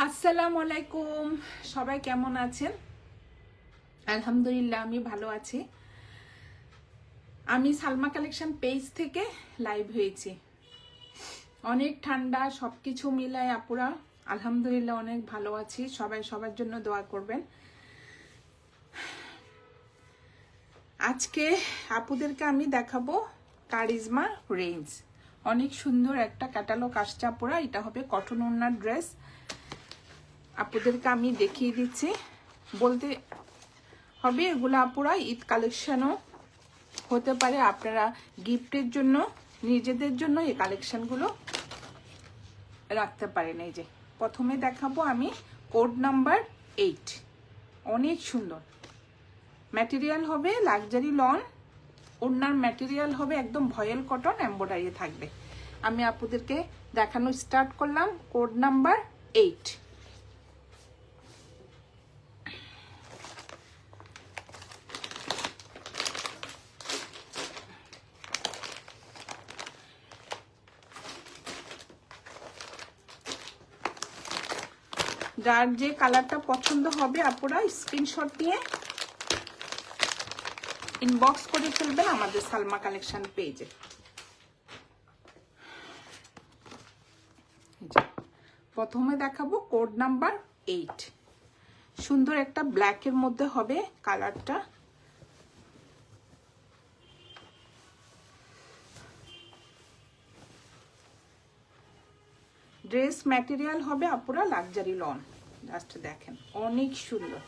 আসসালামু আলাইকুম, সবাই কেমন আছেন? আলহামদুলিল্লাহ আমি ভালো আছি। আমি সালমা কালেকশন পেজ থেকে লাইভ হয়েছি। অনেক ঠান্ডা, সবকিছু মিলায় আপুরা আলহামদুলিল্লাহ অনেক ভালো আছি। সবাই সবার জন্য দোয়া করবেন। আজকে আপুদেরকে আমি দেখাবো কারিজমা রেঞ্জ। অনেক সুন্দর একটা ক্যাটালগ আসছে আপুরা। এটা হবে কটন ওড়নার ড্রেস। আপুদেরকে আমি দেখিয়ে দিচ্ছি। বলতে হবে এগুলো আপুরা ঈদ কালেকশনও হতে পারে, আপনারা গিফটের জন্য নিজেদের জন্য এই কালেকশনগুলো রাখতে পারেন। এই যে প্রথমে দেখাবো আমি কোড নাম্বার 8। অনেক সুন্দর ম্যাটেরিয়াল হবে লাক্সারি লন। ওড়নার ম্যাটেরিয়াল হবে একদম ভয়েল কটন, এমব্রয়ডারি থাকবে। আমি আপুদেরকে দেখানো স্টার্ট করলাম কোড নাম্বার 8। যার যে কালারটা পছন্দ হবে আপুরা স্ক্রিনশট দিয়ে ইনবক্স করে ফেলবেন আমাদের সালমা কালেকশন পেজে। প্রথমে দেখাবো কোড নাম্বার 8। সুন্দর একটা ব্ল্যাকের মধ্যে হবে কালারটা। ড্রেস ম্যাটেরিয়াল হবে আপুরা লাক্সারি লন। জাস্ট দেখেন অনেক সুন্দর।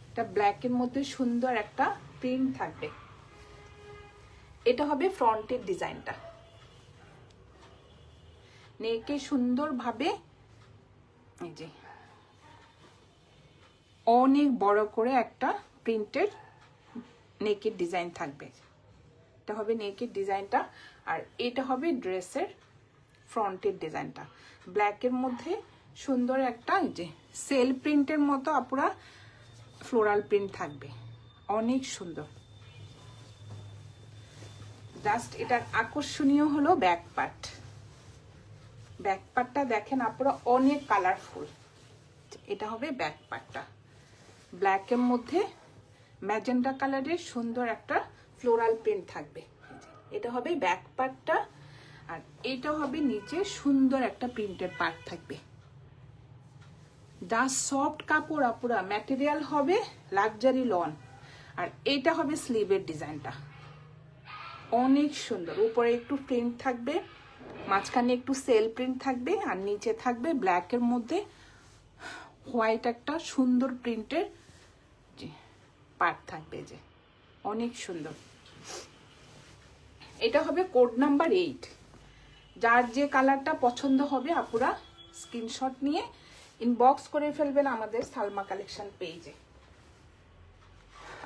এটা ব্ল্যাকের মধ্যে সুন্দর একটা প্রিন্ট থাকবে। এটা হবে ফ্রন্টের ডিজাইনটা। নেকে সুন্দরভাবে এই যে অনেক বড় করে একটা প্রিন্টের নেকের ডিজাইন থাকবে। এটা হবে নেকের ডিজাইনটা। আর এটা হবে ড্রেসের ফ্রন্টের ডিজাইনটা। ব্ল্যাকের মধ্যে সুন্দর একটা এই যে সেল প্রিন্টের মতো আপুরা ফ্লোরাল প্রিন্ট থাকবে। অনেক সুন্দর। জাস্ট এটার আকর্ষণীয় হলো ব্যাক পার্ট। ব্যাক পার্টটা দেখেন আপুরা অনেক কালারফুল। এটা হবে ব্যাক পার্টটা। ব্ল্যাকের মধ্যে ম্যাজেন্টা কালারের সুন্দর একটা ফ্লোরাল প্রিন্ট থাকবে। এটা হবে ব্যাক পার্টটা। আর এটা হবে নিচে সুন্দর একটা প্রিন্টের পার্ট থাকবে। যা সফট কাপড় আপুরা, ম্যাটেরিয়াল হবে লাক্সারি লন। আর এটা হবে স্লিভের ডিজাইনটা। অনেক সুন্দর। উপরে একটু প্রিন্ট থাকবে, মাঝখানে একটু সেল প্রিন্ট থাকবে, আর নিচে থাকবে ব্ল্যাকের মধ্যে হোয়াইট একটা সুন্দর প্রিন্টের পার্ট থাকবে। যে অনেক সুন্দর। এটা হবে কোড নাম্বার 8। যার যে কালারটা পছন্দ হবে আপুরা স্ক্রিনশট নিয়ে ইনবক্স করে ফেলবেন আমাদের সালমা কালেকশন পেজে।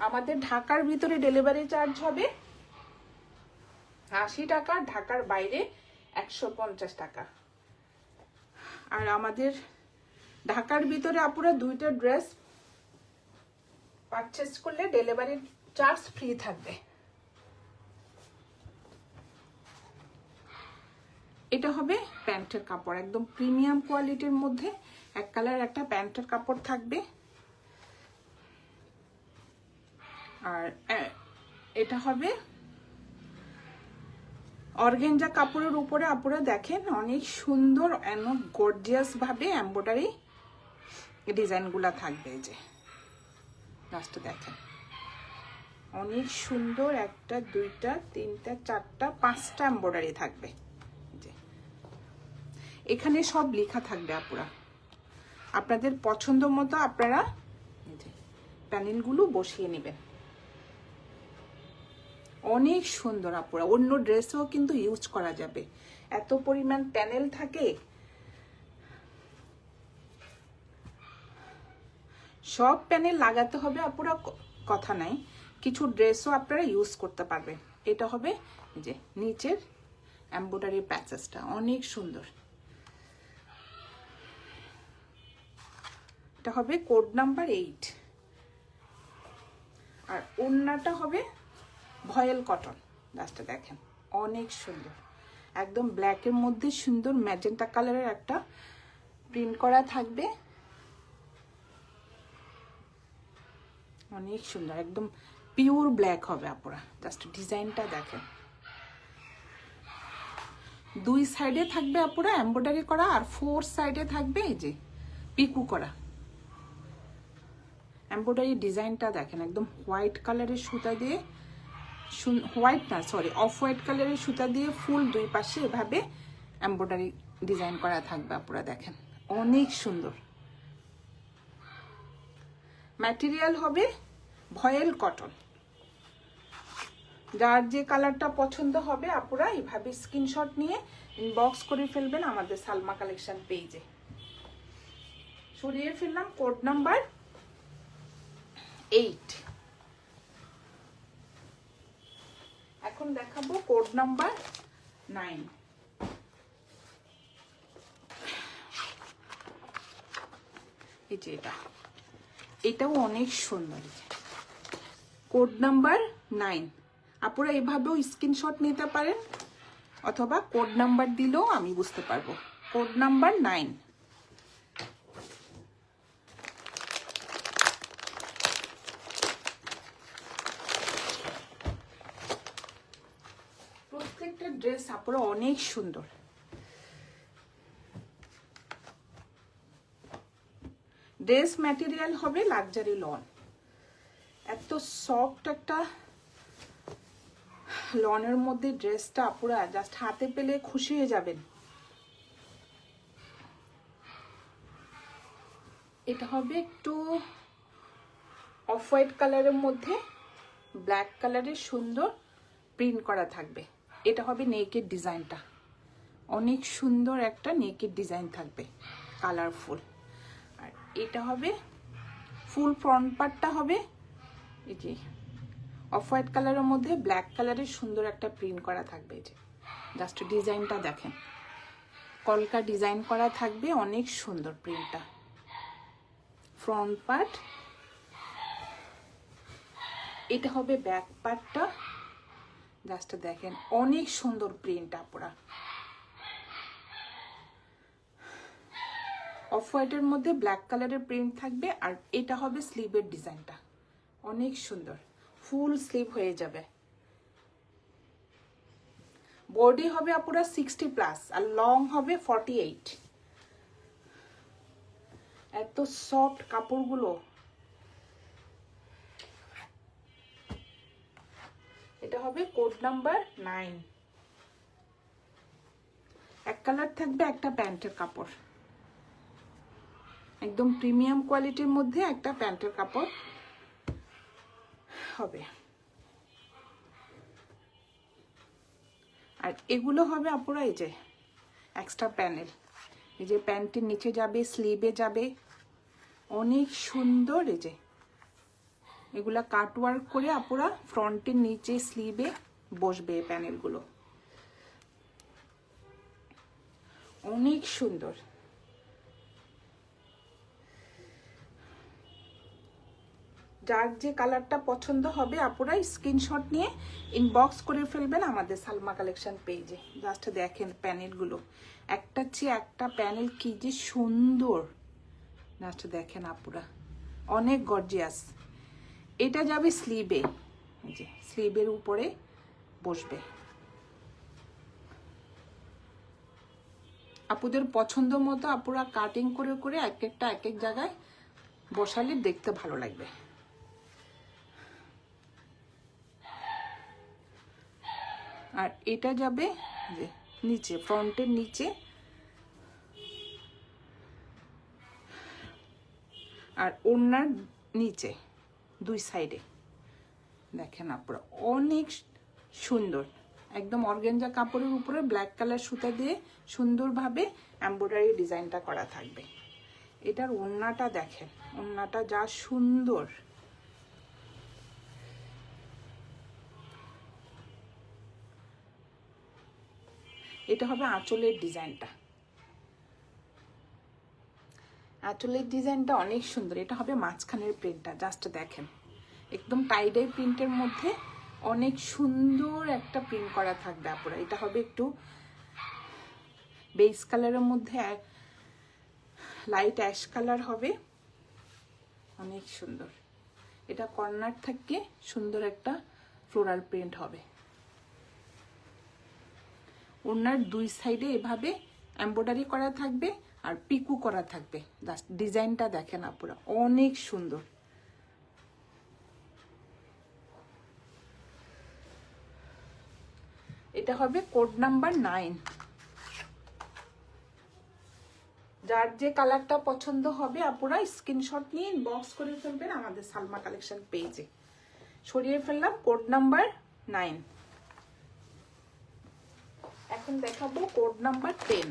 আমাদের ঢাকার ভিতরে ডেলিভারি চার্জ হবে 80 টাকা, ঢাকার বাইরে 150 টাকা। আর আমাদের ঢাকার ভিতরে আপুরা দুইটা ড্রেস পারচেজ করলে ডেলিভারি চার্জ ফ্রি থাকবে। এটা হবে প্যান্টের কাপড়, একদম প্রিমিয়াম কোয়ালিটির মধ্যে এক কালার একটা প্যান্টের কাপড় থাকবে। আর এটা হবে অর্গানজা কাপড়ের উপরে আপুরা দেখেন অনেক সুন্দর গর্জিয়াস ভাবে এমব্রয়ডারি ডিজাইনগুলা থাকবে। এই যে লাস্ট দেখেন অনেক সুন্দর। একটা দুইটা তিনটা চারটা পাঁচটা এমব্রয়ডারি থাকবে। এখানে সব লেখা থাকবে আপুরা। আপনাদের পছন্দ মতো আপনারা প্যানেলগুলো বসিয়ে নেবেন। অনেক সুন্দর আপুরা। অন্য ড্রেসেও কিন্তু ইউজ করা যাবে, এত পরিমাণ প্যানেল থাকে। সব প্যানেল লাগাতে হবে আপুরা কথা নাই, কিছু ড্রেসও আপনারা ইউজ করতে পারবেন। এটা হবে যে নিচের এমব্রয়ডারি প্যাচেসটা অনেক সুন্দর। এটা হবে কোড নাম্বার 8। আর ওড়নাটা হবে ভয়েল কটন। গাছটা দেখেন অনেক সুন্দর। একদম ব্ল্যাকের মধ্যে সুন্দর ম্যাজেন্টা কালারের একটা প্রিন্ট করা থাকবে। অনেক সুন্দর, একদম পিওর ব্ল্যাক হবে আপুরা। জাস্ট ডিজাইনটা দেখেন, দুই সাইডে থাকবে আপুরা এমব্রয়ডারি করা, আর 4 সাইডে থাকবে এই যে পিকু করা। এমব্রয়ডারি ডিজাইনটা দেখেন, একদম হোয়াইট কালারের সুতা দিয়ে, হোয়াইট না সরি অফ হোয়াইট কালারের সুতা দিয়ে ফুল দুই পাশে এভাবে এমব্রয়ডারি ডিজাইন করা থাকবে আপুরা। দেখেন অনেক সুন্দর। ম্যাটেরিয়াল হবে ভয়েল কটন। যার যে কালারটা পছন্দ হবে আপুরা এইভাবে স্ক্রিনশট নিয়ে ইনবক্স করে ফেলবেন আমাদের সালমা কালেকশন পেজে। সরিয়ে ফেললাম কোড নাম্বার 8। এখন দেখাবো কোড নাম্বার 9। এই যে এটাও অনেক সুন্দর। কোড নাম্বার 9 আপুরা এভাবেও স্ক্রিনশট নিতে পারেন, অথবা কোড নাম্বার দিলেও আমি বুঝতে পারবো। Code number 9। প্রত্যেকটা ড্রেস আপুরা অনেক সুন্দর। ড্রেস ম্যাটেরিয়াল হবে লাক্সারি লন। এত সফট একটা লনের মধ্যে ড্রেসটা আপুরা জাস্ট হাতে পেলে খুশি হয়ে যাবেন। এটা হবে একটু অফ হোয়াইট কালারের মধ্যে ব্ল্যাক কালারের সুন্দর প্রিন্ট করা থাকবে। এটা হবে নেকের ডিজাইনটা, অনেক সুন্দর একটা নেকের ডিজাইন থাকবে কালারফুল। আর এটা হবে ফুল ফ্রন্ট পার্টটা হবে এই যে অফ হোয়াইট কালারের মধ্যে ব্ল্যাক কালারের সুন্দর একটা প্রিন্ট করা থাকবে। এই যে জাস্ট ডিজাইনটা দেখেন, কলকা ডিজাইন করা থাকবে, অনেক সুন্দর প্রিন্টটা। ফ্রন্ট পার্ট, এটা হবে ব্যাক পার্টটা। জাস্ট দেখেন অনেক সুন্দর প্রিন্ট আপুরা। অফ হোয়াইটের মধ্যে ব্ল্যাক কালারের প্রিন্ট থাকবে। আর এটা হবে স্লিভের ডিজাইনটা, অনেক সুন্দর, ফুল স্লিভ হয়ে যাবে। বডি হবে আপুরা 60+ আর লং হবে 48। এত সফট কাপড়গুলো। এটা হবে কোড নাম্বার 9। এক কালার থাকবে, একটা প্যান্টের কাপড়, একদম প্রিমিয়াম কোয়ালিটির মধ্যে একটা প্যান্টের কাপড় হবে। আর এগুলো হবে আপুরা এই যে এক্সট্রা প্যানেল, এই যে প্যান্টের নিচে যাবে, স্লিভে যাবে, অনেক সুন্দর। এই যে এগুলা কাটওয়ার্ক করে আপুরা ফ্রন্টের নিচে স্লিভে বসবে এই প্যানেলগুলো, অনেক সুন্দর। যার যে কালারটা পছন্দ হবে আপুরা স্ক্রিনশট নিয়ে ইনবক্স করে ফেলবেন আমাদের সালমা কালেকশন পেজে। জাস্ট দেখেন প্যানেলগুলো, একটা চেয়ে একটা প্যানেল কি যে সুন্দর। জাস্ট দেখেন আপুরা, অনেক গর্জিয়াস। এটা যাবে স্লিভে, এই যে স্লিভের উপরে বসবে। আপুদের পছন্দ মতো আপুরা কাটিং করে করে এক একটা এক এক জায়গায় বসালে দেখতে ভালো লাগবে। আর এটা যাবে যে নিচে, ফ্রন্টের নিচে, আর ওড়নার নিচে দুই সাইডে। দেখেন আপনারা অনেক সুন্দর, একদম অর্গানজা কাপড়ের উপরে ব্ল্যাক কালার সুতা দিয়ে সুন্দরভাবে এমব্রয়ডারি ডিজাইনটা করা থাকবে। এটার ওড়নাটা দেখেন, ওড়নাটা যা সুন্দর। এটা হবে আঁচলের ডিজাইনটা, আঁচলের ডিজাইনটা অনেক সুন্দর। এটা হবে মাঝখানের প্রিন্টটা, জাস্ট দেখেন একদম টাইডাই প্রিন্টের মধ্যে অনেক সুন্দর একটা প্রিন্ট করা থাকবে আপুরা। এটা হবে একটু বেজ কালারের মধ্যে লাইট অ্যাশ কালার হবে, অনেক সুন্দর। এটা কর্নার থেকে সুন্দর একটা ফ্লোরাল প্রিন্ট হবে। ওড়নার দুই সাইডে এভাবে এমব্রয়ডারি করা থাকবে আর পিকু করা থাকবে। জাস্ট ডিজাইনটা দেখেন আপুরা, অনেক সুন্দর। এটা হবে কোড নাম্বার 9। যার যে কালারটা পছন্দ হবে আপুরা স্ক্রিনশট নিয়ে ইনবক্স করে ফেলবেন আমাদের সালমা কালেকশন পেজে। সরিয়ে ফেললাম কোড নাম্বার 9। এখন দেখাবো কোড নাম্বার 10।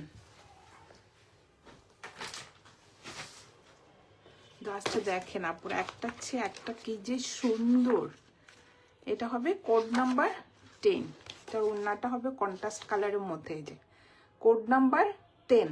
গাছটা দেখেন আপুরা, একটা চেয়ে একটা কি যে সুন্দর। এটা হবে কোড নাম্বার 10। এটার ওড়নাটা হবে কন্ট্রাস্ট কালারের মধ্যে। এই যে কোড নাম্বার 10।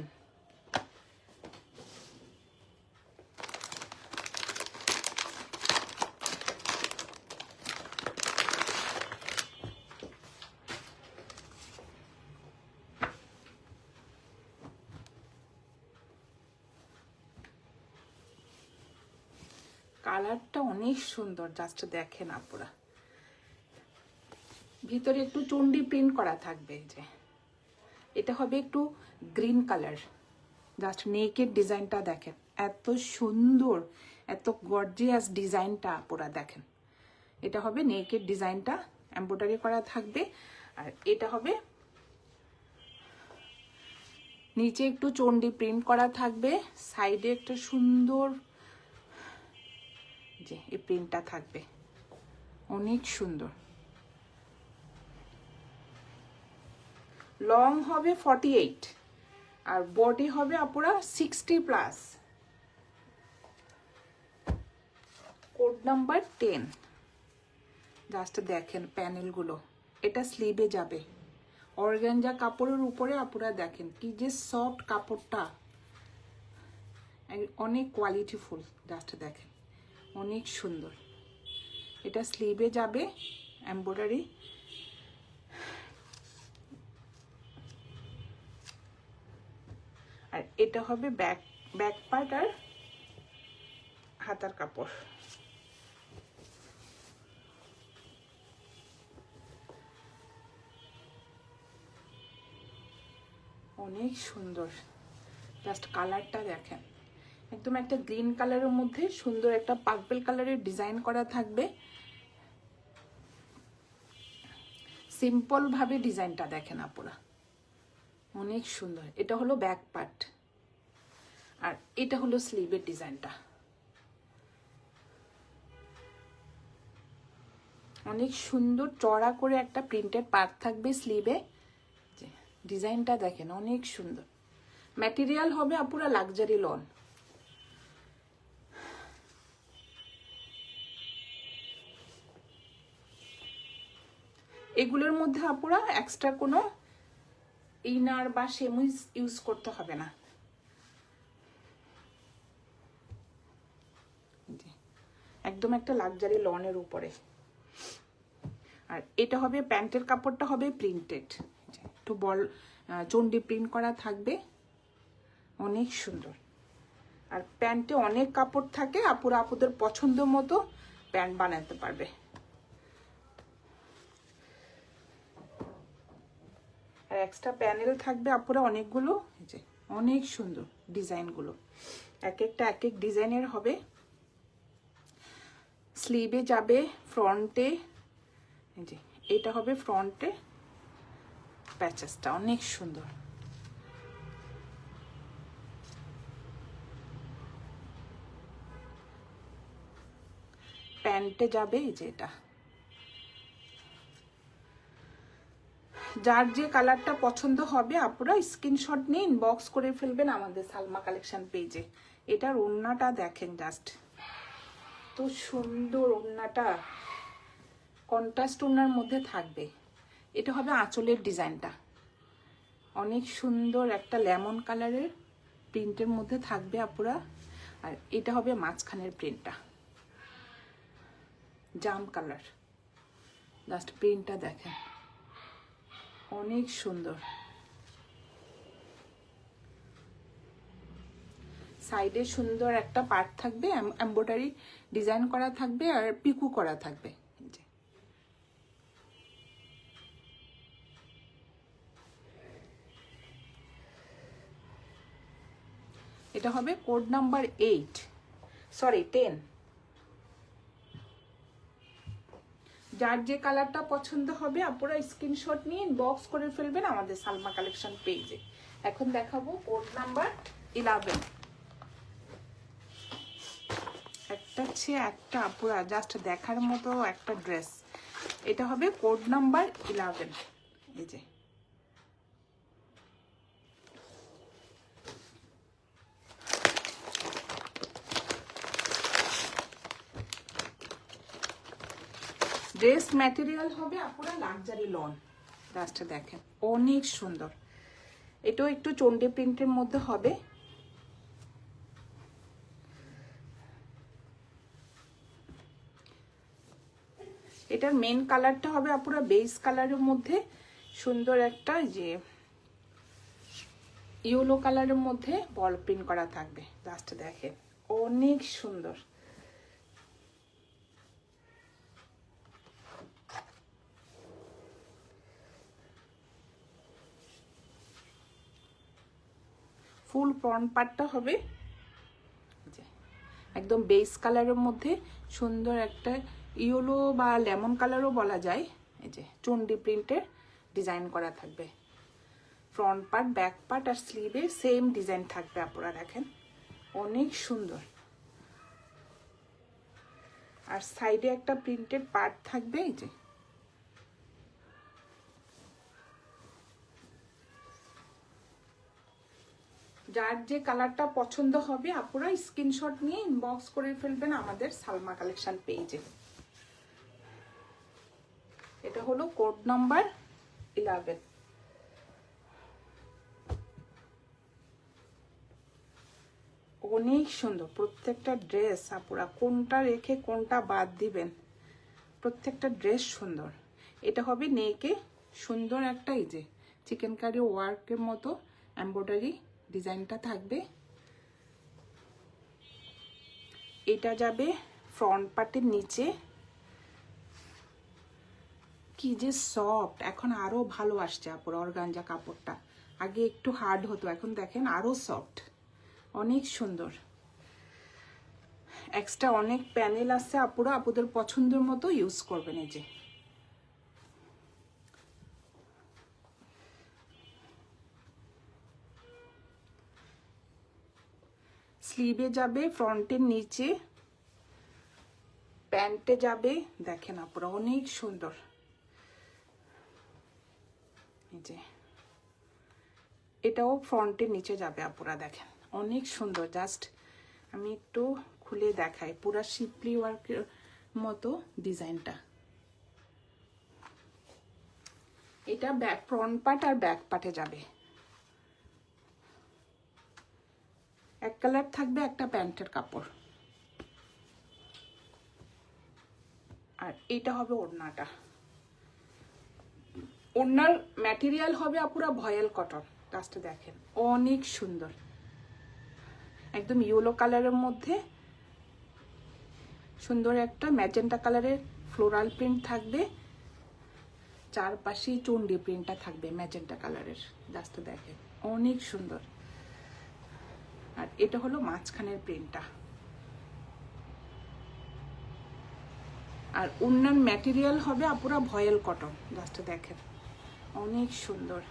কালারটা অনেক সুন্দর, জাস্ট দেখেন আপুরা। ভিতরে একটু চন্ডি প্রিন্ট করা থাকবে। যে এটা হবে একটু গ্রিন কালার। জাস্ট নেকের ডিজাইনটা দেখেন, এত সুন্দর, এত গর্জিয়াস ডিজাইনটা আপুরা দেখেন। এটা হবে নেকের ডিজাইনটা, এমব্রয়ডারি করা থাকবে। আর এটা হবে নিচে একটু চন্ডি প্রিন্ট করা থাকবে, সাইডে একটা সুন্দর যে এই প্রিন্টটা থাকবে, অনেক সুন্দর। লং হবে 48 আর বডি হবে আপুরা 60+। Code number 10। জাস্ট দেখেন প্যানেলগুলো, এটা স্লিভে যাবে। অর্গানজা কাপড়ের উপরে আপুরা দেখেন কি যে সফট কাপড়টা, অনেক কোয়ালিটিফুল। জাস্ট দেখেন অনেক সুন্দর। এটা স্লিভে যাবে এমব্রয়ডারি। আর এটা হবে ব্যাক পার্ট আর হাতার কাপড়। অনেক সুন্দর, জাস্ট কালারটা দেখেন, একদম একটা গ্রিন কালারের মধ্যে সুন্দর একটা পার্পল কালারের ডিজাইন করা থাকবে। সিম্পল ভাবে ডিজাইনটা দেখেন আপুরা, অনেক সুন্দর। এটা হলো ব্যাক পার্ট আর এটা হলো স্লিভের ডিজাইনটা। অনেক সুন্দর চড়া করে একটা প্রিন্টেড পার্ট থাকবে স্লিভে। ডিজাইনটা দেখেন অনেক সুন্দর। ম্যাটেরিয়াল হবে আপুরা লাক্সারি লন। এগুলোর মধ্যে আপুরা এক্সট্রা কোনো ইনার বা সেমিজ ইউজ করতে হবে না। একদম একটা লাক্সারি লনের উপরে। আর এটা হবে প্যান্টের কাপড়টা হবে প্রিন্টেড, একটু বল চন্ডি প্রিন্ট করা থাকবে, অনেক সুন্দর। আর প্যান্টে অনেক কাপড় থাকে, আপুরা আপুদের পছন্দ মতো প্যান্ট বানাতে পারবে। আর এক্সট্রা প্যানেল থাকবে আপুরা অনেকগুলো। যে অনেক সুন্দর ডিজাইনগুলো, এক একটা এক এক ডিজাইনের হবে। স্লিভে যাবে ফ্রন্টে। যে এটা হবে ফ্রন্টে প্যাচেসটা, অনেক সুন্দর। প্যান্টে যাবে এই যে এটা। যার যে কালারটা পছন্দ হবে আপুরা স্ক্রিনশট নিয়ে ইনবক্স করে ফেলবেন আমাদের সালমা কালেকশন পেজে। এটার ওড়নাটা দেখেন, জাস্ট তো সুন্দর। ওড়নাটা কন্ট্রাস্ট ওড়নার মধ্যে থাকবে। এটা হবে আঁচলের ডিজাইনটা, অনেক সুন্দর একটা লেমন কালারের প্রিন্টের মধ্যে থাকবে আপুরা। আর এটা হবে মাঝখানের প্রিন্টটা, জাম কালার। জাস্ট প্রিন্টটা দেখেন অনেক সুন্দর। সাইডে সুন্দর একটা পার্ট থাকবে, এমব্রয়ডারি ডিজাইন করা থাকবে আর পিকু করা থাকবে। এটা হবে কোড নাম্বার 10। যার যে কালারটা পছন্দ হবে আপনারা স্ক্রিনশট নিয়ে ইনবক্স করে ফেলবেন আমাদের সালমা কালেকশন পেজে। এখন দেখাবো কোড নাম্বার 11। একটা চেয়ে একটা আপুরা জাস্ট দেখার মতো একটা ড্রেস। এটা হবে কোড নাম্বার 11। এই যে ড্রেস ম্যাটেরিয়াল হবে আপনারা লাক্সারি লন। জাস্ট দেখেন অনেক সুন্দর। এটাও একটু চন্ডী প্রিন্টের মধ্যে হবে। এটার মেন কালারটা হবে আপনারা বেস কালারের মধ্যে সুন্দর একটা যে ইয়েলো কালারের মধ্যে বল প্রিন্ট করা থাকবে। জাস্ট দেখেন অনেক সুন্দর। ফুল ফ্রন্ট পার্টটা হবে একদম বেস কালারের মধ্যে সুন্দর একটা ইয়েলো বা লেমন কালারও বলা যায়। এই যে চন্ডী প্রিন্টের ডিজাইন করা থাকবে। ফ্রন্ট পার্ট, ব্যাক পার্ট আর স্লিভে সেম ডিজাইন থাকবে। আপনারা দেখেন অনেক সুন্দর। আর সাইডে একটা প্রিন্টেড পার্ট থাকবে। এই যে যার যে কালারটা পছন্দ হবে আপনারা স্ক্রিনশট নিয়ে ইনবক্স করে ফেলবেন আমাদের সালমা কালেকশন পেজে। এটা হলো কোড নাম্বার 11। অনেক সুন্দর প্রত্যেকটা ড্রেস। আপনারা কোনটা রেখে কোনটা বাদ দিবেন, প্রত্যেকটা ড্রেস সুন্দর। এটা হবে নেকে সুন্দর একটা এই যে চিকেন কারি ওয়ার্কের মতো এমব্রয়ডারি ডিজাইনটা থাকবে। এটা যাবে ফ্রন্ট পার্টের নিচে। কি যে সফট, এখন আরো ভালো আসছে আপুরা অর্গানজা কাপড়টা। আগে একটু হার্ড হতো, এখন দেখেন আরো সফট, অনেক সুন্দর। এক্সট্রা অনেক প্যানেল আছে আপুরা, আপুদের পছন্দের মতো ইউজ করবেন। এই যে স্লিভে যাবে ফ্রন্টের নিচে, প্যান্টে যাবে। দেখেন আপুরা অনেক সুন্দর। এই যে এটাও ফ্রন্টের নিচে যাবে আপুরা দেখেন অনেক সুন্দর। জাস্ট আমি একটু খুলে দেখাই পুরা শিপলি ওয়ার্কের মতো ডিজাইনটা। এটা ব্যাক ফ্রন্ট পার্ট আর ব্যাক পার্টে যাবে। এক কালার থাকবে একটা প্যান্টের কাপড়। আর এটা হবে ওড়নাটা। ওড়নার ম্যাটেরিয়াল হবে আপুরা ভয়েল কটন। জাস্ট দেখেন অনেক সুন্দর, একদম ইয়েলো কালারের মধ্যে সুন্দর একটা ম্যাজেন্টা কালারের ফ্লোরাল প্রিন্ট থাকবে। চারপাশে চন্ডী প্রিন্টটা থাকবে ম্যাজেন্টা কালারের। জাস্ট দেখেন অনেক সুন্দর। আর এটা হলো মাঝখানের প্রিন্টটা। আর ওড়নার ম্যাটেরিয়াল হবে আপুরা ভয়েল কটন। জাস্ট দেখেন অনেক সুন্দর।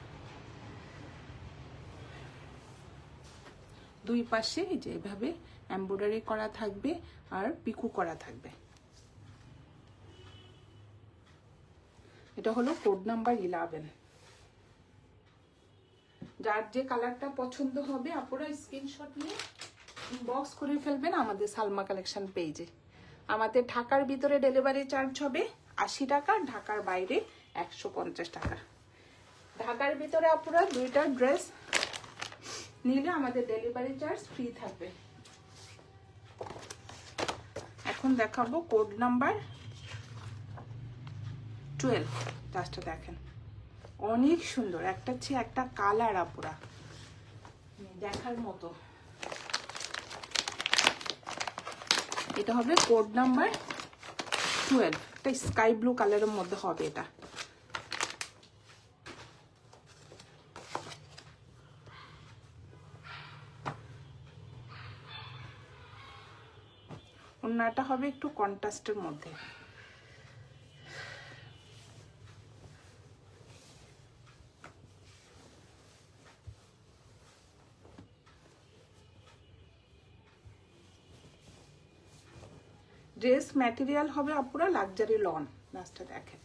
দুই পাশে যে এভাবে এমব্রয়ডারি করা থাকবে আর পিকু করা থাকবে। এটা হলো কোড নাম্বার 11। যার যে কালারটা পছন্দ হবে আপনারা স্ক্রিনশট নিয়ে ইনবক্স করে ফেলবেন আমাদের সালমা কালেকশন পেজে। আমাদের ঢাকার ভিতরে ডেলিভারি চার্জ হবে 80 টাকা, ঢাকার বাইরে 150 টাকা। ঢাকার ভিতরে আপনারা দুইটা ড্রেস নিলে আমাদের ডেলিভারি চার্জ ফ্রি থাকবে। এখন দেখাবো কোড নাম্বার 12। জাস্ট দেখেন অনেক সুন্দর, একটা চেয়ে একটা কালার আপুরা দেখার মতো। এটা হবে কোড নাম্বার 12, এটা স্কাই ব্লু কালারের মধ্যে হবে। এটা ওড়নাটা হবে একটু কন্ট্রাস্টের মধ্যে। ড্রেস ম্যাটেরিয়াল হবে আপুরা লাক্সারি লন। লাস্টটা দেখেন,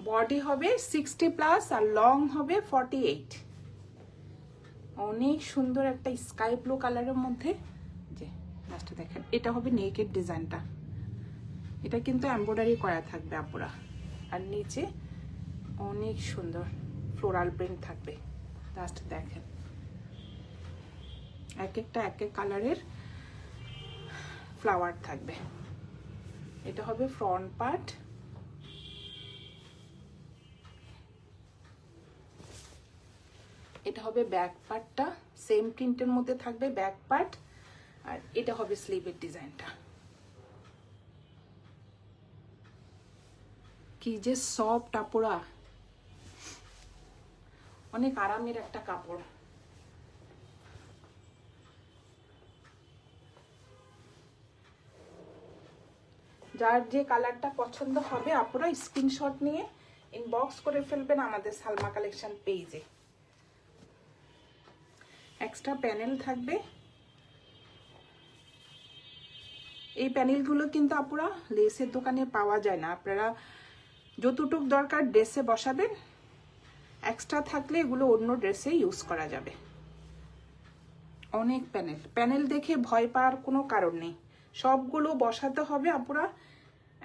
বডি হবে 60+ আর লং হবে 48। অনেক সুন্দর একটা স্কাই ব্লু কালারের মধ্যে। যে লাস্টটা দেখেন, এটা হবে নেকের ডিজাইনটা। এটা কিন্তু এমব্রয়ডারি করা থাকবে আপুরা, আর নিচে অনেক সুন্দর ফ্লোরাল প্রিন্ট থাকবে। লাস্ট দেখেন, এক একটা এক এক কালারের ফ্লাওয়ার থাকবে। এটা হবে ফ্রন্ট পার্ট। এটা হবে ব্যাক পার্টটা, সেম প্রিন্টের মধ্যে থাকবে ব্যাক পার্ট। আর এটা হবে স্লিভের ডিজাইনটা। কি যে সফট আপুরা, অনেক আরামের একটা কাপড়। যার যে কালারটা পছন্দ হবে আপুরা স্ক্রিনশট নিয়ে ইনবক্স করে ফেলবেন আমাদের সালমা কালেকশন পেজে। এক্সট্রা প্যানেল থাকবে। এই প্যানেলগুলো কিন্তু আপুরা লেসের দোকানে পাওয়া যায় না। আপনারা যতটুক দরকার ড্রেসে বসাবেন, এক্সট্রা থাকলে এগুলো অন্য ড্রেসে ইউজ করা যাবে। অনেক প্যানেল, প্যানেল দেখে ভয় পাওয়ার কোনো কারণ নেই। সবগুলো বসাতে হবে আপুরা,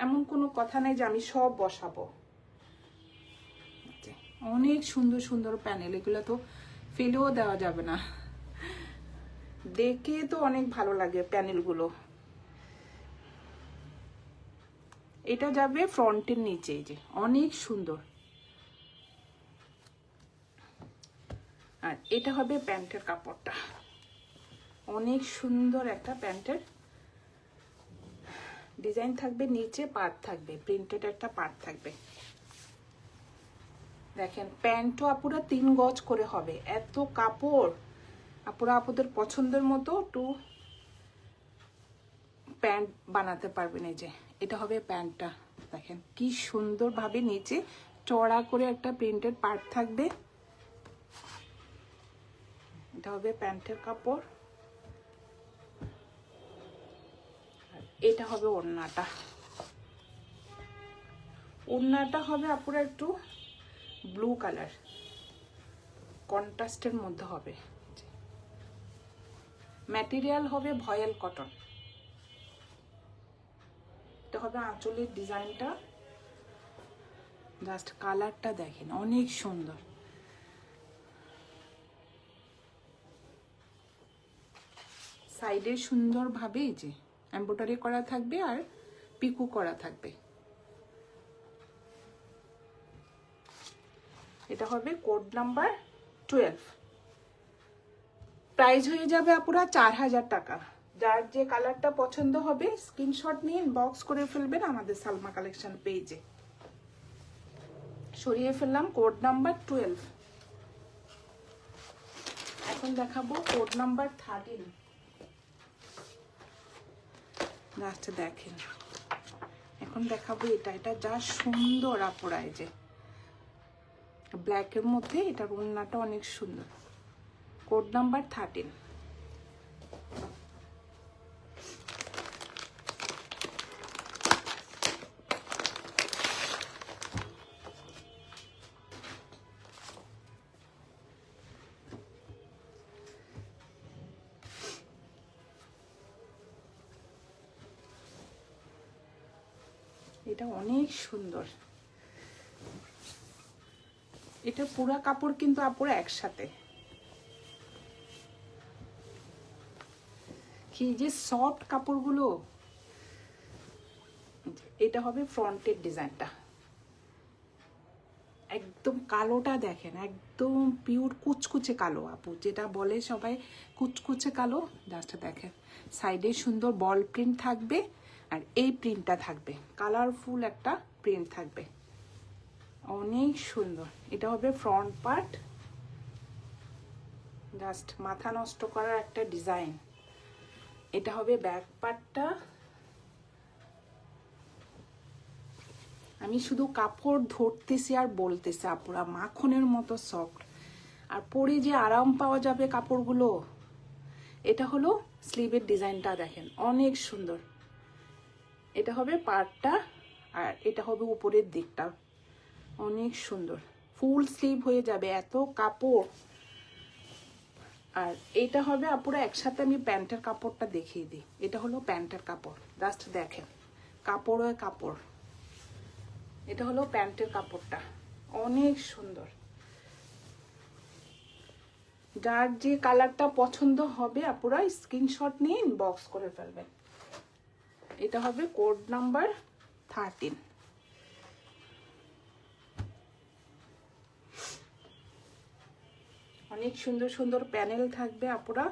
এমন কোনো কথা নেই যে আমি সব বসাবো। অনেক সুন্দর সুন্দর প্যানেল, এগুলো তো ফেলেও দেওয়া যাবে না, দেখে তো অনেক ভালো লাগে প্যানেলগুলো। এটা যাবে ফ্রন্টের নিচে, যে অনেক সুন্দর। আর এটা হবে প্যান্টের কাপড়টা, অনেক সুন্দর একটা প্যান্টের ডিজাইন থাকবে। নিচে পাড় থাকবে, প্রিন্টেড একটা পাড় থাকবে। দেখেন প্যান্টও আপুরা 3 গজ করে হবে। এত কাপড়, আপুরা আপুদের পছন্দের মতো একটু প্যান্ট বানাতে পারবেন। এই যে এটা হবে প্যান্টটা, দেখেন কি সুন্দরভাবে নিচে চড়া করে একটা প্রিন্টেড পার্ট থাকবে। এটা হবে প্যান্টের কাপড়। এটা হবে ওড়নাটা। ওড়নাটা হবে আপুরা একটু ব্লু কালার, কন্ট্রাস্টের মধ্যে হবে। ম্যাটেরিয়াল হবে ভয়েল কটন। এটা হবে আঁচলের ডিজাইনটা। জাস্ট কালারটা দেখেন অনেক সুন্দর। সাইডে সুন্দরভাবে এই যে এমব্রয়ডারি করা থাকবে আর পিকু করা থাকবে। এটা হবে কোড নাম্বার 12। প্রাইস হয়ে যাবে আপুরা 4000 টাকা। যার যে কালারটা পছন্দ হবে স্ক্রিনশট নিয়ে ইনবক্স করে ফেলবেন আমাদের সালমা কালেকশন পেজে। সরিয়ে ফেললাম কোড নাম্বার 12। এখন দেখাবো কোড নাম্বার 13। লাস্টে দেখেন, এখন দেখাবো এটা। এটা যা সুন্দর আপুরা, এই যে ব্ল্যাকের মধ্যে এটার ওড়নাটা অনেক সুন্দর। Code number 13। এটা অনেক সুন্দর। এটা পুরা কাপড় কিন্তু আপুরা একসাথে। কি যে সফট কাপড়গুলো। এটা হবে ফ্রন্টের ডিজাইনটা, একদম কালোটা দেখেন, একদম পিওর কুচকুচে কালো আপু, যেটা বলে সবাই কুচকুচে কালো। জাস্ট দেখেন, সাইডে সুন্দর বল প্রিন্ট থাকবে, আর এই প্রিন্টটা থাকবে, কালারফুল একটা প্রিন্ট থাকবে, অনেক সুন্দর। এটা হবে ফ্রন্ট পার্ট, জাস্ট মাথা নষ্ট করার একটা ডিজাইন। এটা হবে ব্যাক পার্টটা। আমি শুধু কাপড় ধরতেছি আর বলতেছি আপুরা, মাখনের মতো সফট, আর পরে যে আরাম পাওয়া যাবে কাপড়গুলো। এটা হলো স্লিভের ডিজাইনটা, দেখেন অনেক সুন্দর। এটা হবে পার্টটা, আর এটা হবে উপরের দিকটা, অনেক সুন্দর। ফুল স্লিভ হয়ে যাবে, এত কাপড়। আর এটা হবে আপুরা, একসাথে আমি প্যান্টের কাপড়টা দেখিয়ে দিই। এটা হলো প্যান্টের কাপড়, জাস্ট দেখেন, কাপড় কাপড়। এটা হলো প্যান্টের কাপড়টা, অনেক সুন্দর। যার যে কালারটা পছন্দ হবে আপুরা স্ক্রিনশট নিয়ে ইনবক্স করে ফেলবেন। এটা হবে কোড নাম্বার 13। অনেক সুন্দর সুন্দর প্যানেল থাকবে আপুরা,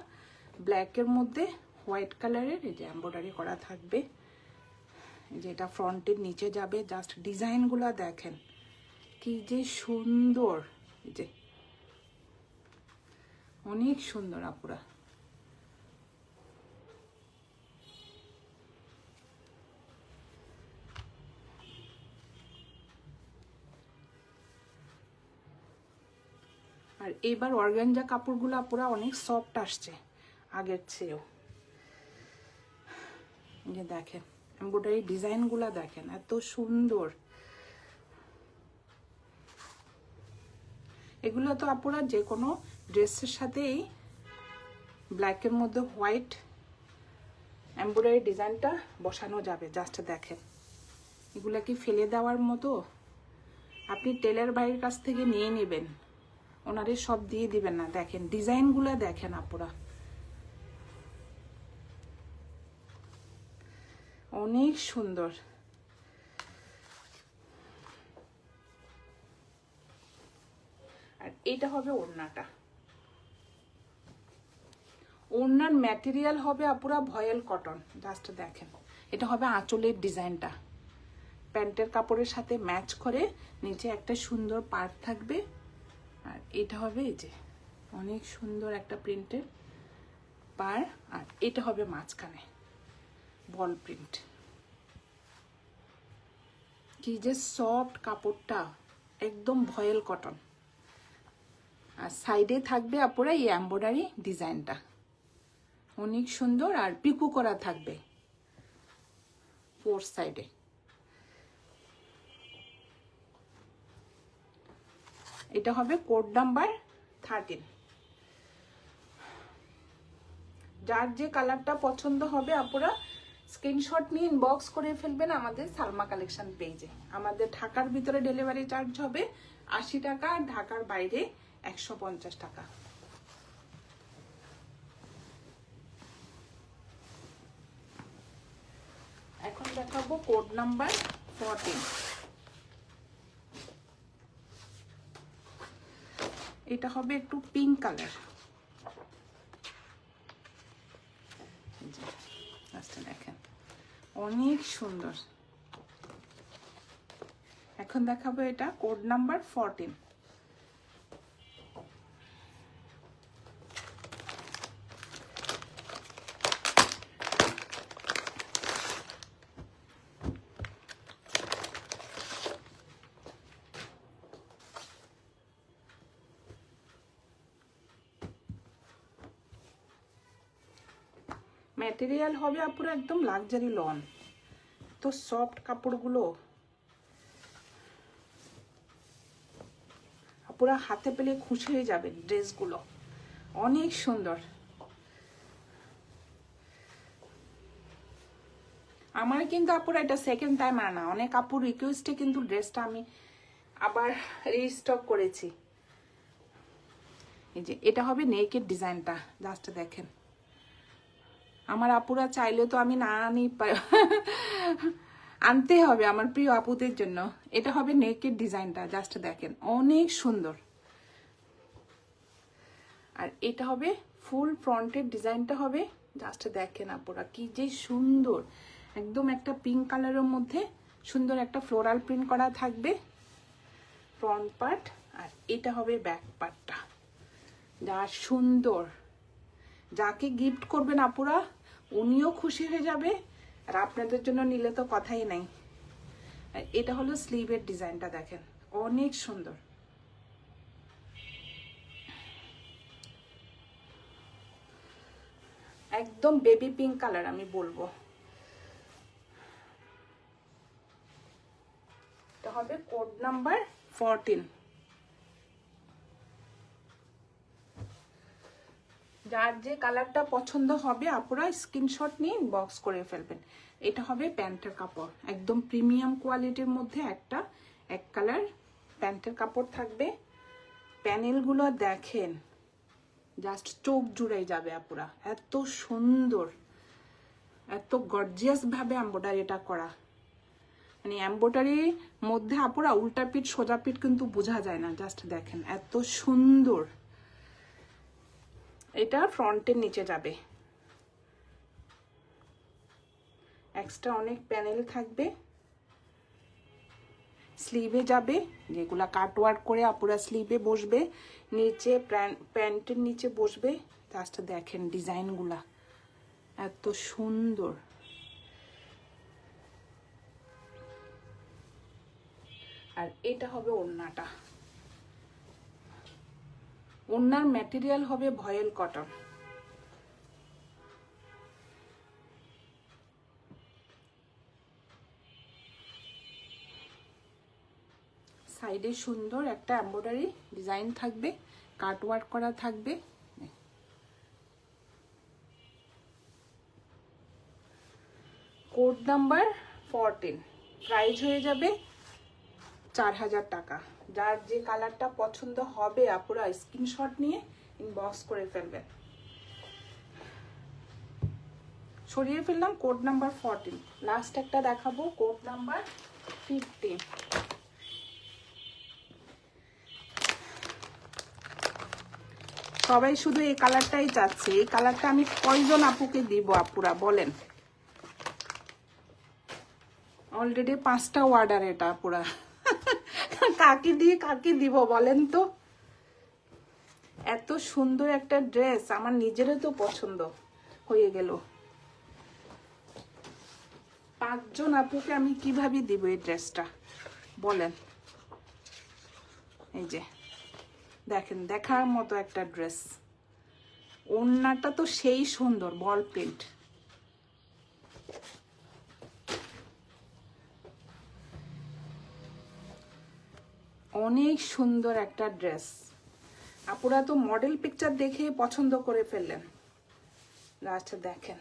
ব্ল্যাকের মধ্যে হোয়াইট কালারের এই যে এমব্রয়ডারি করা থাকবে। যেটা ফ্রন্টের নিচে যাবে, জাস্ট ডিজাইনগুলো দেখেন কি যে সুন্দর, এই যে অনেক সুন্দর আপুরা। আর এবার অর্গানজা কাপড়গুলো আপুরা অনেক সফট আসছে আগের চেয়েও। যে দেখেন এমব্রয়ডারি ডিজাইনগুলো দেখেন, এত সুন্দর। এগুলো তো আপুরা যে কোনো ড্রেসের সাথেই, ব্ল্যাকের মধ্যে হোয়াইট এমব্রয়ডারি ডিজাইনটা বসানো যাবে। জাস্ট দেখেন, এগুলা কি ফেলে দেওয়ার মতো? আপনি টেলার ভাইয়ের কাছ থেকে নিয়ে নেবেন, ওনারে সব দিয়ে দিবেন না। দেখেন ডিজাইনগুলো দেখেন আপুরা, অনেক সুন্দর। আর এটা হবে ওড়নাটা, ওড়নার ম্যাটেরিয়াল হবে আপুরা ভয়েল কটন। জাস্ট দেখেন, এটা হবে আঁচলের ডিজাইনটা, প্যান্টের কাপড়ের সাথে ম্যাচ করে নিচে একটা সুন্দর পার্ট থাকবে। আর এটা হবে এই যে অনেক সুন্দর একটা প্রিন্টের পার, আর এটা হবে মাঝখানে বল প্রিন্ট। কি যে সফট কাপড়টা, একদম ভয়েল কটন। আর সাইডে থাকবে আপুরা এই এমব্রয়ডারি ডিজাইনটা, অনেক সুন্দর। আর পিকু করা থাকবে ফোর সাইডে। এটা হবে কোড নাম্বার 13। যার যে কালারটা পছন্দ হবে আপুরা স্ক্রিনশট নিয়ে ইনবক্স করে ফেলবেন আমাদের সালমা কালেকশন পেজে। আমাদের ঢাকার ভিতরে ডেলিভারি চার্জ হবে 80 টাকা, আর ঢাকার বাইরে 150 টাকা। এখন দেখাবো কোড নাম্বার 14। এটা হবে একটু পিঙ্ক কালার, দেখেন অনেক সুন্দর। এখন দেখাবো এটা কোড নাম্বার 14। ম্যাটেরিয়াল হবে আপুরা একদম লাক্সারি লন, তো সফট কাপড়গুলো আপুরা হাতে পেলে খুশি হয়ে যাবেন। ড্রেসগুলো অনেক সুন্দর। আমার কিন্তু আপুরা এটা সেকেন্ড টাইম আনা, অনেক আপুর রিকোয়েস্টে কিন্তু ড্রেসটা আমি আবার রিস্টক করেছি। এই যে এটা হবে নেকের ডিজাইনটা, জাস্ট দেখেন। আমার আপুরা চাইলে তো আমি না আনি, আনতে হবে আমার প্রিয় আপুদের জন্য। এটা হবে নেকের ডিজাইনটা, জাস্ট দেখেন অনেক সুন্দর। আর এটা হবে ফুল ফ্রন্টের ডিজাইনটা হবে, জাস্ট দেখেন আপুরা কি যে সুন্দর, একদম একটা পিঙ্ক কালারের মধ্যে সুন্দর একটা ফ্লোরাল প্রিন্ট করা থাকবে ফ্রন্ট পার্ট। আর এটা হবে ব্যাক পার্টটা, যা সুন্দর। যাকে গিফট করবেন আপুরা উনিও খুশি হয়ে যাবে, আর আপনাদের জন্য নিলে তো কথাই নাই। এটা হলো স্লিভের ডিজাইনটা, দেখেন অনেক সুন্দর। একদম বেবি পিঙ্ক কালার আমি বলবো। এটা হবে কোড নাম্বার 14। যার যে কালারটা পছন্দ হবে আপুরা স্ক্রিনশট নিয়ে ইনবক্স করে ফেলবেন। এটা হবে প্যান্টের কাপড়, একদম প্রিমিয়াম কোয়ালিটির মধ্যে একটা এক কালার প্যান্টের কাপড় থাকবে। প্যানেলগুলো দেখেন, জাস্ট চোখ জুড়াই যাবে আপুরা, এত সুন্দর, এত গর্জিয়াস ভাবে এমব্রয়ডারিটা করা। মানে এমব্রয়ডারির মধ্যে আপুরা উল্টা পিঠ সোজা পিঠ কিন্তু বোঝা যায় না, জাস্ট দেখেন এত সুন্দর। এটা ফ্রন্টের নিচে যাবে, এক্সট্রা অনেক প্যানেল থাকবে। স্লিভে যাবে, যেগুলা কাটওয়ার্ক করে আপুরা স্লিভে বসবে, নিচে প্যান্টের নিচে বসবে। জাস্ট দেখেন ডিজাইনগুলা এত সুন্দর। আর এটা হবে ওড়নাটা, ওড়নার ম্যাটেরিয়াল হবে ভয়েল কটন। সাইডে সুন্দর একটা এমব্রয়ডারি ডিজাইন থাকবে, কাটওয়ার্ক করা থাকবে। কোড নাম্বার 14, প্রাইস হয়ে যাবে 4000 টাকা। যার যে কালারটা পছন্দ হবে আপুরা স্ক্রিনশট নিয়ে ইনবক্স করে ফেলবেন। সরিয়ে ফেললাম কোড নাম্বার 14। লাস্ট একটা দেখাবো, কোড নাম্বার 15। সবাই শুধু এই কালারটাই চাচ্ছে। এই কালারটা আমি কয়জন আপুকে দিব আপুরা বলেন? অলরেডি 5টা অর্ডার এটা আপুরা। কাকে দিয়ে কাকে দিব বলেন তো? এত সুন্দর একটা ড্রেস আমার নিজেরও তো পছন্দ হয়ে গেল। 5 জন আপুকে আমি কিভাবে দিব এই ড্রেসটা বলেন? এই যে দেখেন, দেখার মতো একটা ড্রেস। ওড়নাটা তো সেই সুন্দর, বল প্রিন্ট। অনেক সুন্দর একটা ড্রেস। আপুরা তো মডেল পিকচার দেখে পছন্দ করে ফেললেন। লাস্ট দেখেন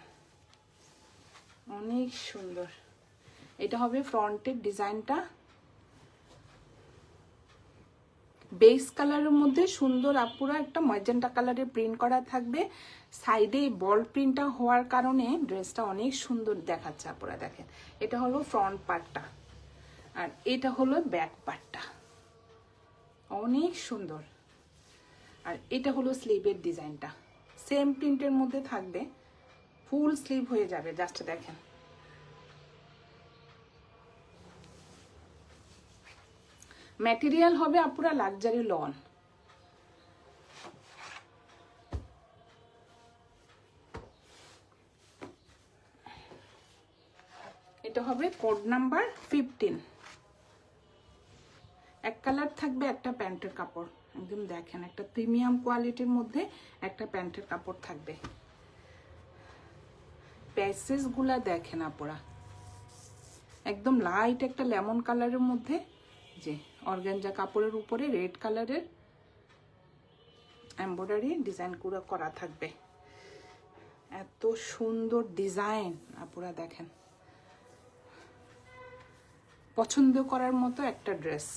অনেক সুন্দর। এটা হবে ফ্রন্টের ডিজাইনটা, বেস কালারের মধ্যে সুন্দর আপুরা একটা ম্যাজেন্টা কালারের প্রিন্ট করা থাকবে। সাইডে বল প্রিন্টটা হওয়ার কারণে ড্রেসটা অনেক সুন্দর দেখাচ্ছে আপুরা দেখেন। এটা হলো ফ্রন্ট পার্টটা, আর এটা হলো ব্যাক পার্টটা, অনেক সুন্দর। আর এটা হলো স্লিভের ডিজাইনটা, সেম প্রিন্টের মধ্যে থাকবে, ফুল স্লিভ হয়ে যাবে। জাস্ট দেখেন ম্যাটেরিয়াল হবে আপুরা লাক্সারি লন। এটা হবে কোড নাম্বার 15। এক কালার থাকবে, একটা প্যান্টের কাপড়। একদম দেখেন একটা প্রিমিয়াম কোয়ালিটির মধ্যে একটা প্যান্টের কাপড় থাকবে। প্যাসেজ গুলা দেখেন আপুরা, একদম লাইট একটা লেমন কালারের মধ্যে, যে অর্গানজা কাপড়ের উপরে রেড কালারের এমব্রয়ডারি ডিজাইন করা থাকবে। এত সুন্দর ডিজাইন আপুরা দেখেন, পছন্দ করার মতো একটা ড্রেস।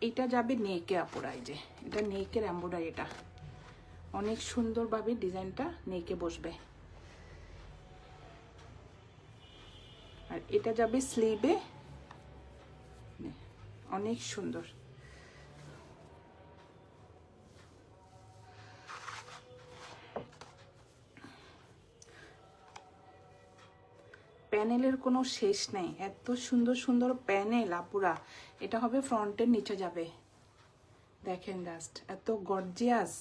এটা যাবে নেকে আপুরা, এই যে এটা নেকের এমব্রয়ডারি। এটা অনেক সুন্দরভাবে ডিজাইনটা নেকে বসবে। আর এটা যাবে স্লিভে, অনেক সুন্দর। প্যানেলের কোনো শেষ নেই, এত সুন্দর সুন্দর প্যানেল আপুরা। এটা হবে ফ্রন্টের নিচে যাবে, দেখেন জাস্ট এত গর্জিয়াস।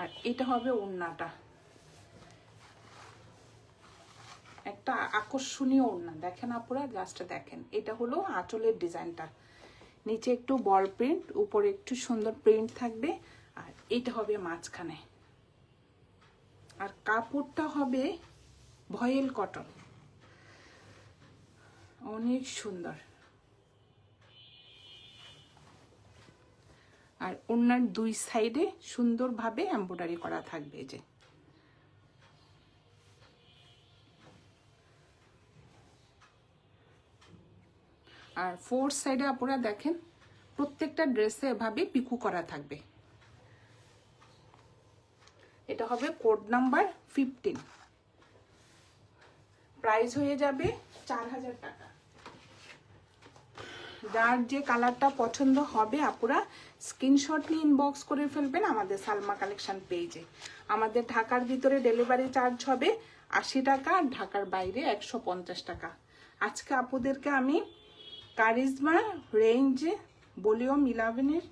আর এটা হবে ওড়নাটা, একটা আকর্ষণীয় ওড়না। দেখেন আপুরা, জাস্ট দেখেন, এটা হলো আঁচলের ডিজাইনটা। নিচে একটু বল প্রিন্ট, উপরে একটু সুন্দর প্রিন্ট থাকবে। আর এটা হবে মাঝখানে। আর কাপড়টা হবে ভয়েল কটন, অনেক সুন্দর। আর ওড়নার দুই সাইডে সুন্দরভাবে এমব্রয়ডারি করা থাকবে, যে আর ফোর সাইডে আপনারা দেখেন প্রত্যেকটা ড্রেসে এভাবে পিকু করা থাকবে। এটা হবে কোড নাম্বার 15, প্রাইস হয়ে যাবে 4000 টাকা। যার যে কালারটা পছন্দ হবে আপুরা স্ক্রিনশট নিয়ে ইনবক্স করে ফেলবেন আমাদের সালমা কালেকশন পেজে। আমাদের ঢাকার ভিতরে ডেলিভারি চার্জ হবে 80 টাকা, আর ঢাকার বাইরে 150 টাকা। আজকে আপুদেরকে আমি কারিজমা রেঞ্জে ভলিউম 11-এর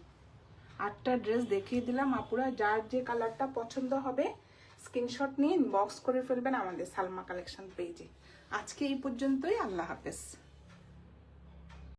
8টা ড্রেস দেখিয়ে দিলাম। আপুরা যার যে কালারটা পছন্দ হবে স্ক্রিনশট নিয়ে ইনবক্স করে ফেলবেন আমাদের সালমা কালেকশন পেজে। আজকে এই পর্যন্তই, আল্লাহ হাফেজ।